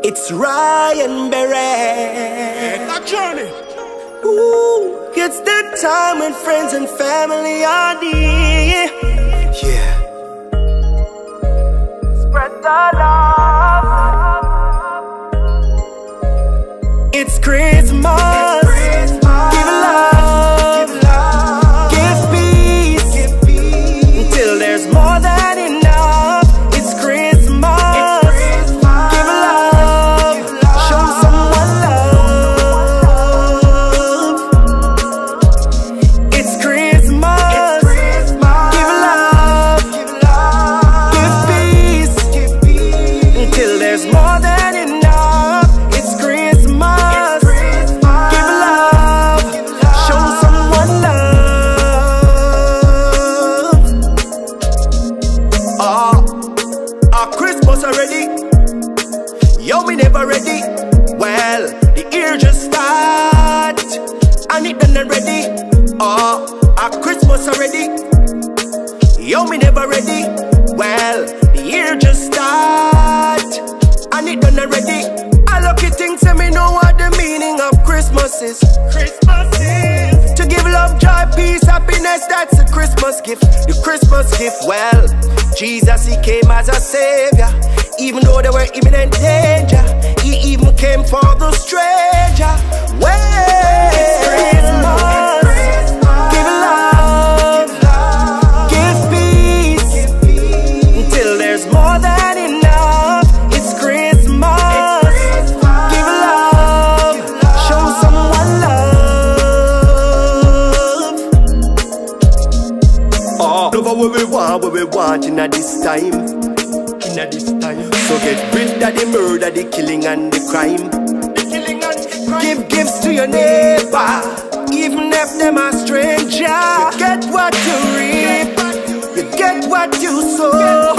It's Ryan Beret. That journey. Ooh, it's the time when friends and family are near. Yeah. Spread the love. It's Christmas. Give love. Give peace. Until there's more than enough. It's Christmas. Give love. Show someone love. It's Christmas. Give love. Give peace. Until there's more than enough. It's Christmas. Give love. Show someone love. Our Christmas already. Yo, we never ready. Well, the year just start and it done already. Our Christmas already. Yo, we never ready. Well, the year just start and it done already. I lucky things say me know what the meaning of Christmas is. Christmas is to give love, joy, peace, happiness. That's a Christmas gift. The Christmas gift. Well, Jesus, he came as a savior. Even though they were imminent danger, he even came for the stranger. Well, it's Christmas. Give love. Give peace. Until there's more than enough. It's Christmas. Give love. Show someone love. Love what we want in this time. So get rid of the murder, the killing and the crime. Give gifts to your neighbor, even if them a stranger. You get what you reap, you get what you sow.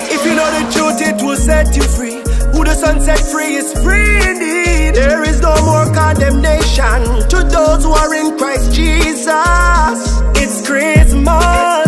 If you know the truth, it will set you free. Who the Son set free is free indeed. There is no more condemnation to those who are in Christ Jesus. It's Christmas.